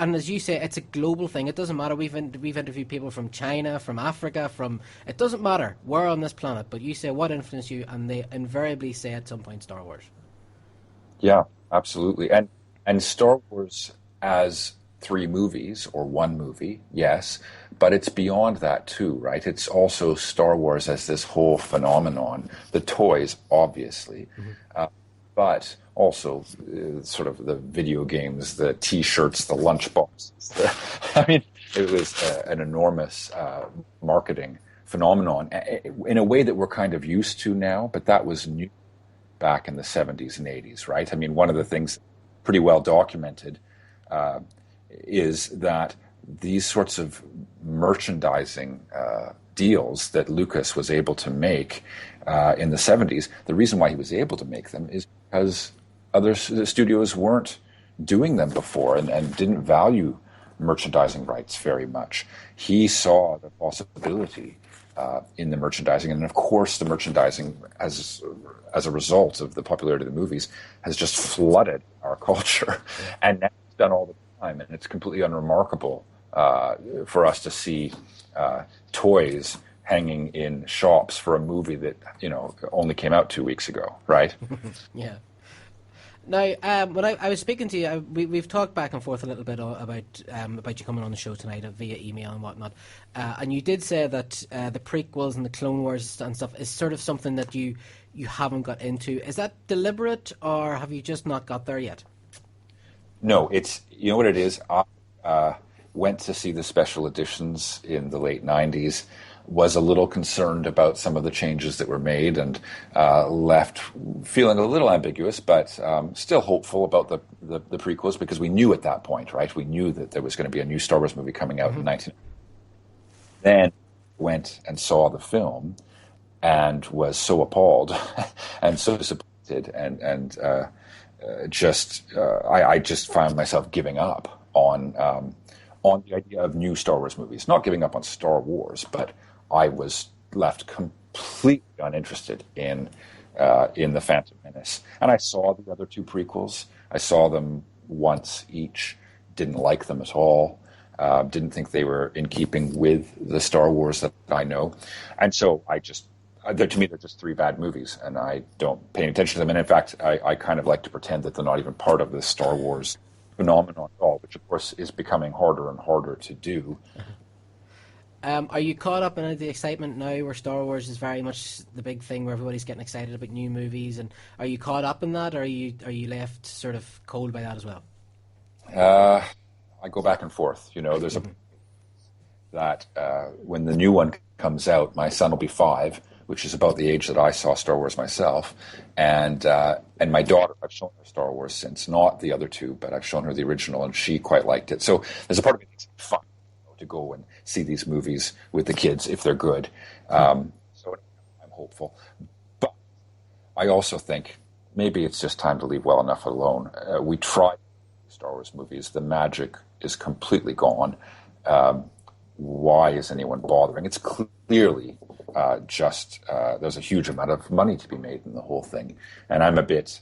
and as you say, it's a global thing. It doesn't matter. We've interviewed people from China, from Africa, it doesn't matter. We're on this planet. But you say what influenced you, and they invariably say at some point Star Wars. Yeah, absolutely. And Star Wars as 3 movies or 1 movie, yes, but it's beyond that too, right? It's also Star Wars as this whole phenomenon. The toys, obviously, but also sort of the video games, the T-shirts, the lunchboxes. I mean, it was an enormous marketing phenomenon in a way that we're kind of used to now, but that was new back in the 70s and 80s, right? I mean, one of the things pretty well documented is that these sorts of merchandising deals that Lucas was able to make in the 70s, the reason why he was able to make them is because other studios weren't doing them before and didn't value merchandising rights very much. He saw the possibility in the merchandising, and of course the merchandising as a result of the popularity of the movies has just flooded our culture, and that's done all the time, and it's completely unremarkable for us to see toys hanging in shops for a movie that only came out 2 weeks ago, right? Yeah. Now, when I was speaking to you, we've talked back and forth a little bit about you coming on the show tonight via email and whatnot, and you did say that the prequels and the Clone Wars and stuff is sort of something that you haven't got into. Is that deliberate, or have you just not got there yet? No, it's, you know what it is? I went to see the special editions in the late 90s, was a little concerned about some of the changes that were made, and left feeling a little ambiguous, but still hopeful about the prequels, because we knew at that point, right? We knew that there was going to be a new Star Wars movie coming out in 19. Then went and saw the film and was so appalled and so disappointed, and I just found myself giving up on the idea of new Star Wars movies. Not giving up on Star Wars, but I was left completely uninterested in The Phantom Menace. And I saw the other 2 prequels. I saw them once each. Didn't like them at all. Didn't think they were in keeping with the Star Wars that I know. And so to me, they're just 3 bad movies, and I don't pay any attention to them. And in fact, I kind of like to pretend that they're not even part of the Star Wars phenomenon at all, which of course is becoming harder and harder to do. Are you caught up in the excitement now where Star Wars is very much the big thing, where everybody's getting excited about new movies? And are you caught up in that, or are you left sort of cold by that as well? I go back and forth. There's that when the new one comes out, my son will be 5, which is about the age that I saw Star Wars myself, and my daughter, I've shown her Star Wars since, not the other 2, but I've shown her the original, and she quite liked it. So there's a part of me that's fun to go and see these movies with the kids if they're good. So I'm hopeful. But I also think maybe it's just time to leave well enough alone. We tried Star Wars movies. The magic is completely gone. Why is anyone bothering? It's clearly there's a huge amount of money to be made in the whole thing. And I'm a bit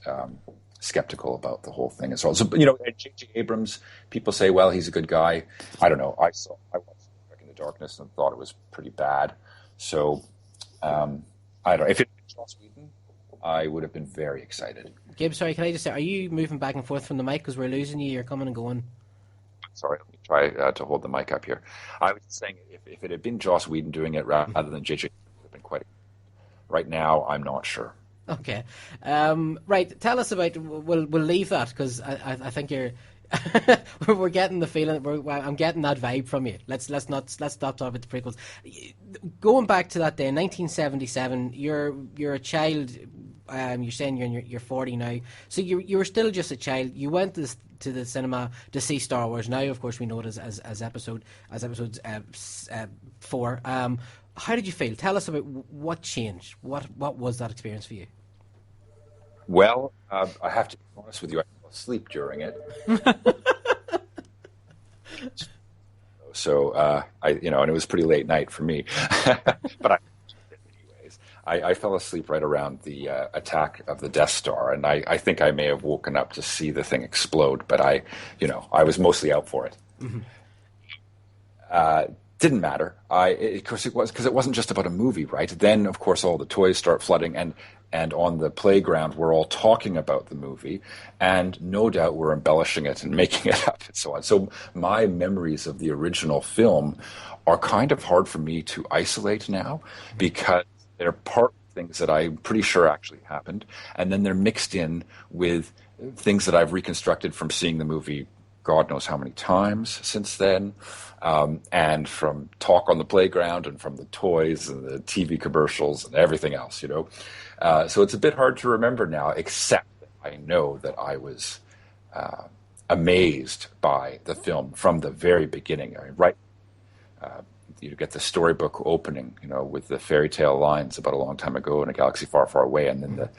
skeptical about the whole thing as well. So, J.J. Abrams, people say, well, he's a good guy. I don't know. I watched Back in the Darkness and thought it was pretty bad. So, I don't know. If it was Joss Whedon, I would have been very excited. Gabe, sorry, can I just say, are you moving back and forth from the mic because we're losing you? You're coming and going. Sorry, let me try to hold the mic up here. I was saying if it had been Joss Whedon doing it rather than J.J., it would have been quite. Right now, I'm not sure. Okay, right. Tell us about. We'll leave that because I think you're. We're getting the feeling. I'm getting that vibe from you. Let's stop talking about the prequels. Going back to that day, 1977. You're a child. You're saying you're 40 now, so you were still just a child. You went to the cinema to see Star Wars. Now, of course, we know it as episodes 4. How did you feel? Tell us about what changed. What was that experience for you? Well, I have to be honest with you. I fell asleep during it. So and it was pretty late night for me. But I fell asleep right around the attack of the Death Star, and I think I may have woken up to see the thing explode. But I was mostly out for it. Didn't matter. Of course, it was because it wasn't just about a movie, right? Then, of course, all the toys start flooding, and on the playground, we're all talking about the movie, and no doubt we're embellishing it and making it up and so on. So my memories of the original film are kind of hard for me to isolate now because they're part of things that I'm pretty sure actually happened, and then they're mixed in with things that I've reconstructed from seeing the movie God knows how many times since then, and from talk on the playground and from the toys and the TV commercials and everything else, So it's a bit hard to remember now, except that I know that I was amazed by the film from the very beginning. I mean, right, you get the storybook opening, with the fairy tale lines about a long time ago in a galaxy far, far away, and then the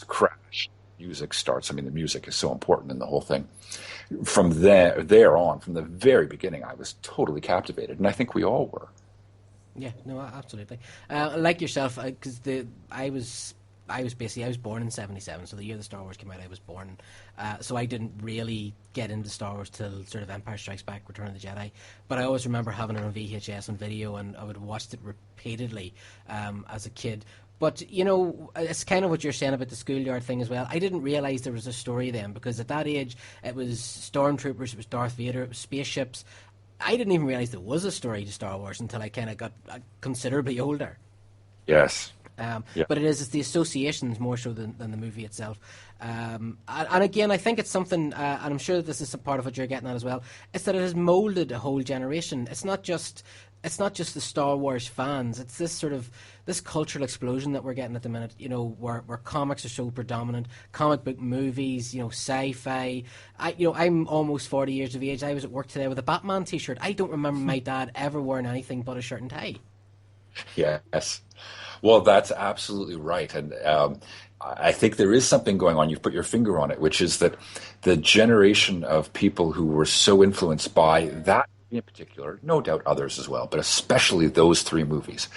crash music starts. I mean, the music is so important in the whole thing. From there on, from the very beginning, I was totally captivated, and I think we all were. Yeah, no, absolutely. Like yourself, because I was born in '77, so the year the Star Wars came out, I was born. So I didn't really get into Star Wars till sort of Empire Strikes Back, Return of the Jedi. But I always remember having it on VHS and video, and I would watch it repeatedly as a kid. But, it's kind of what you're saying about the schoolyard thing as well. I didn't realise there was a story then, because at that age, it was stormtroopers, it was Darth Vader, it was spaceships. I didn't even realise there was a story to Star Wars until I kind of got considerably older. Yes. Yeah. But it's the associations more so than the movie itself. And again, I think it's something, and I'm sure that this is a part of what you're getting at as well, it's that it has moulded a whole generation. It's not just the Star Wars fans. It's this cultural explosion that we're getting at the minute, where comics are so predominant, comic book movies, sci-fi. I'm almost 40 years of age. I was at work today with a Batman t-shirt. I don't remember my dad ever wearing anything but a shirt and tie. Yes. Well, that's absolutely right. And I think there is something going on. You've put your finger on it, which is that the generation of people who were so influenced by that in particular, no doubt others as well, but especially those three movies,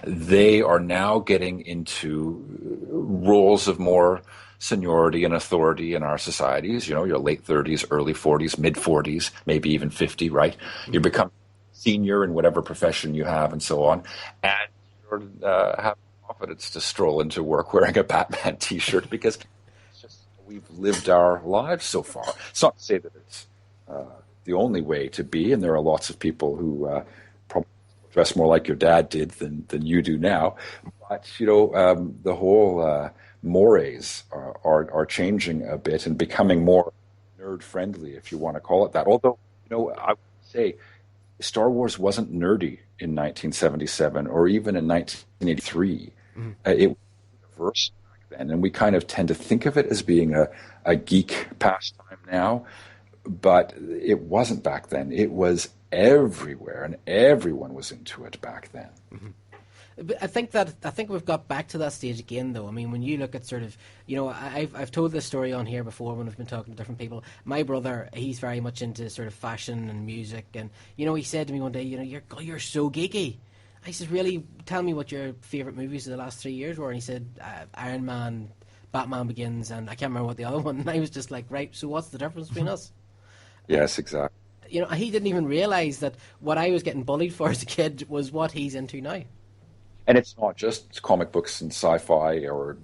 they are now getting into roles of more seniority and authority in our societies. Your late 30s, early 40s, mid 40s, maybe even 50, right? You become senior in whatever profession you have and so on. And you have confidence to stroll into work wearing a Batman t-shirt because it's just we've lived our lives so far. It's not to say that it's the only way to be, and there are lots of people who probably dress more like your dad did than you do now. But the whole mores are changing a bit and becoming more nerd friendly, if you want to call it that. Although I would say Star Wars wasn't nerdy in 1977 or even in 1983. Mm-hmm. It was universal back then, and we kind of tend to think of it as being a geek pastime now. But it wasn't back then. It was everywhere, and everyone was into it back then. Mm-hmm. But I think we've got back to that stage again, though. I mean, when you look at sort of, I've told this story on here before when we've been talking to different people. My brother, he's very much into sort of fashion and music, and he said to me one day, you're so geeky. I said, really? Tell me what your favourite movies of the last 3 years were. And he said, Iron Man, Batman Begins, and I can't remember what the other one. And I was just like, right. So what's the difference between us? Yes, exactly. He didn't even realise that what I was getting bullied for as a kid was what he's into now. And it's not just comic books and sci-fi or,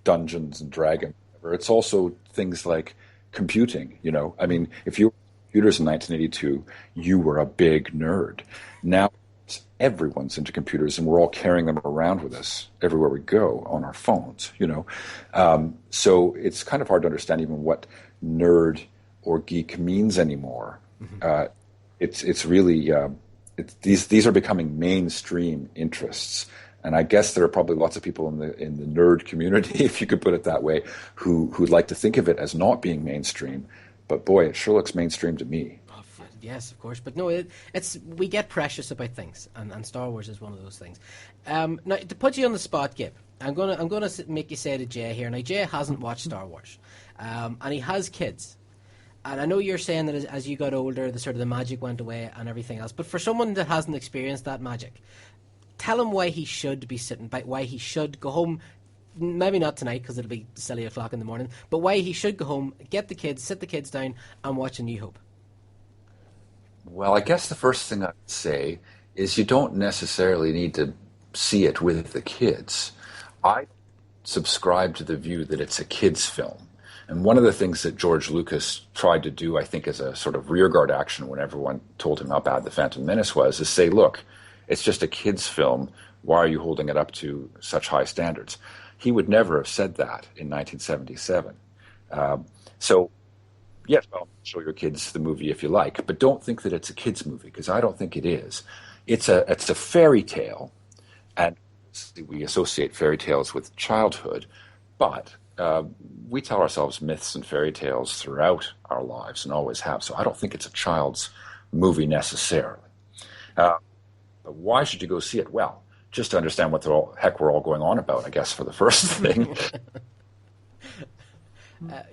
Dungeons and Dragons. It's also things like computing, I mean, if you were computers in 1982, you were a big nerd. Now everyone's into computers and we're all carrying them around with us everywhere we go on our phones, So it's kind of hard to understand even what nerd or geek means anymore. Mm-hmm. It's really these are becoming mainstream interests, and I guess there are probably lots of people in the nerd community, if you could put it that way, who'd like to think of it as not being mainstream. But boy, it sure looks mainstream to me. Oh, yes, of course, but no, we get precious about things, and Star Wars is one of those things. Now, to put you on the spot, Gib, I'm gonna make you say to Jay here. Now, Jay hasn't watched Star Wars, and he has kids. And I know you're saying that as you got older, the magic went away and everything else. But for someone that hasn't experienced that magic, tell him why he should be sitting, why he should go home. Maybe not tonight because it'll be silly o'clock in the morning. But why he should go home, sit the kids down, and watch A New Hope. Well, I guess the first thing I'd say is you don't necessarily need to see it with the kids. I subscribe to the view that it's a kids' film. And one of the things that George Lucas tried to do, I think, as a sort of rearguard action when everyone told him how bad The Phantom Menace was, is say, look, it's just a kids' film. Why are you holding it up to such high standards? He would never have said that in 1977. So yes, well, show your kids the movie if you like, but don't think that it's a kids' movie because I don't think it is. It's a fairy tale, and we associate fairy tales with childhood, but we tell ourselves myths and fairy tales throughout our lives and always have. So I don't think it's a child's movie necessarily. But why should you go see it? Well, just to understand what the heck we're all going on about, I guess, for the first thing.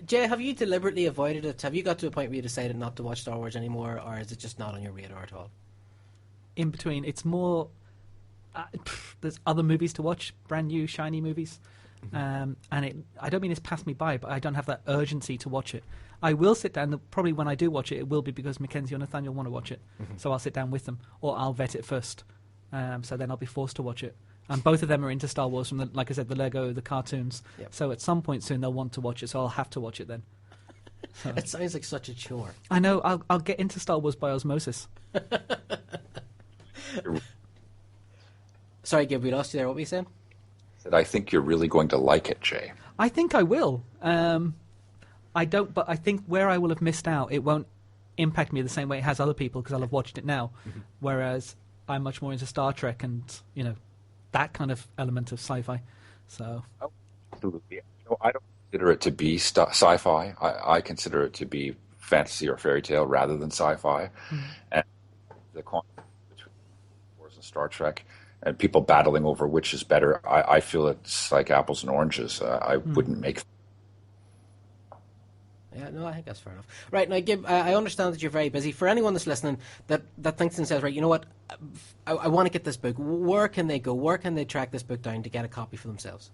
Jay, have you deliberately avoided it? Have you got to a point where you decided not to watch Star Wars anymore, or is it just not on your radar at all? In between, it's more. There's other movies to watch, brand new, shiny movies. And I don't mean it's passed me by, but I don't have that urgency to watch it. I will sit down, probably when I do watch it, it will be because Mackenzie or Nathaniel want to watch it. So I'll sit down with them, or I'll vet it first. So then I'll be forced to watch it. And both of them are into Star Wars from, like I said, the Lego, the cartoons. Yep. So at some point soon they'll want to watch it, so I'll have to watch it then. So. It sounds like such a chore. I know, I'll get into Star Wars by osmosis. Sorry, Gib, we lost you there. What were you saying? I think you're really going to like it, Jay. I think I will. I don't, but I think where I will have missed out, it won't impact me the same way it has other people because I'll have watched it now. Whereas I'm much more into Star Trek and, that kind of element of sci-fi. So, absolutely. I don't consider it to be sci-fi. I consider it to be fantasy or fairy tale rather than sci-fi. And the conflict between Star Wars and Star Trek and people battling over which is better, I feel it's like apples and oranges. I wouldn't make. Yeah, no, I think that's fair enough. Right, now, Gib, I understand that you're very busy. For anyone that's listening that thinks and says, right, you know what, I want to get this book, where can they go? Where can they track this book down to get a copy for themselves?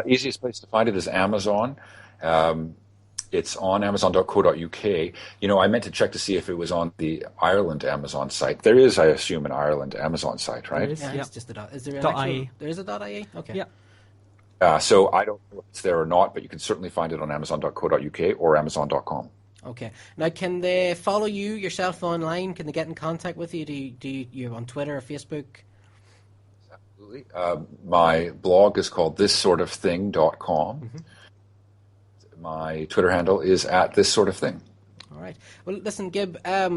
Easiest place to find it is Amazon. It's on amazon.co.uk. I meant to check to see if it was on the Ireland Amazon site. There is, I assume, an Ireland Amazon site, right? There is, it's just a dot. Is there an .ie. There is a .ie? Okay. Yeah. So I don't know if it's there or not, but you can certainly find it on amazon.co.uk or amazon.com. Okay. Now, can they follow you yourself online? Can they get in contact with you? You're on Twitter or Facebook? Absolutely. My blog is called thissortofthing.com. My Twitter handle is @thissortofthing. All right. Well, listen, Gib, I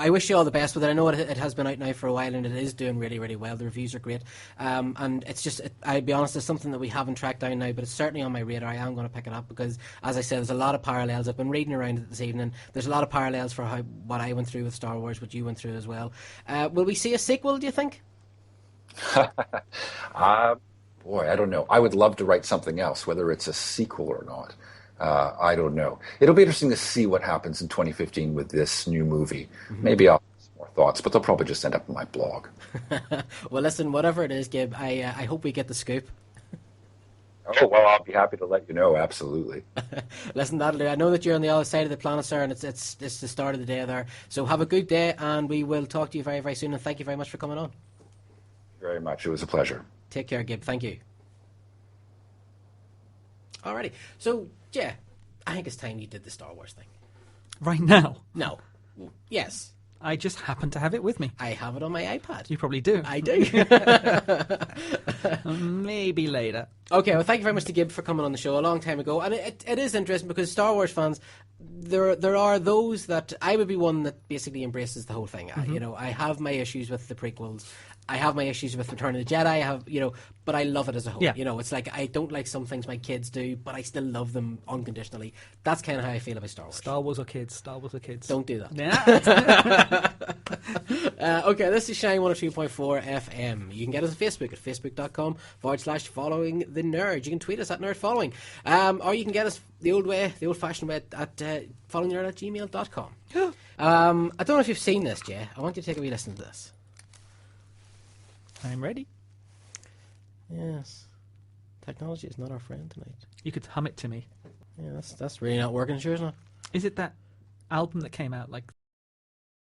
wish you all the best with it. I know it has been out now for a while and it is doing really, really well. The reviews are great. And it's just, I'll be honest, it's something that we haven't tracked down now, but it's certainly on my radar. I am going to pick it up because, as I said, there's a lot of parallels. I've been reading around it this evening. There's a lot of parallels for what I went through with Star Wars, what you went through as well. Will we see a sequel, do you think? Boy, I don't know. I would love to write something else, whether it's a sequel or not. I don't know. It'll be interesting to see what happens in 2015 with this new movie. Maybe I'll have some more thoughts, but they'll probably just end up in my blog. Well, listen, whatever it is, Gib, I hope we get the scoop. Oh, well, I'll be happy to let you know, absolutely. Listen, that'll do. I know that you're on the other side of the planet, sir, and it's the start of the day there. So have a good day, and we will talk to you very, very soon, and thank you very much for coming on. Thank you very much. It was a pleasure. Take care, Gib. Thank you. Alrighty. So, yeah, I think it's time you did the Star Wars thing. Right now? No. Yes. I just happen to have it with me. I have it on my iPad. You probably do. I do. Maybe later. Okay, well, thank you very much to Gib for coming on the show a long time ago. And it is interesting because Star Wars fans, there are those that I would be one that basically embraces the whole thing. I have my issues with the prequels. I have my issues with Return of the Jedi. But I love it as a whole. Yeah. It's like I don't like some things my kids do, but I still love them unconditionally. That's kind of how I feel about Star Wars. Star Wars or kids? Star Wars or kids? Don't do that. Yeah. Okay, this is Shine 102.4 FM. You can get us on Facebook at facebook.com/following the nerd. You can tweet us at nerdfollowing. Or you can get us the old way, the old fashioned way at followingnerd@gmail.com. I don't know if you've seen this, Jay. I want you to take a wee listen to this. I'm ready. Yes. Technology is not our friend tonight. You could hum it to me. Yeah, that's really not working, sure, isn't it? Is it that album that came out like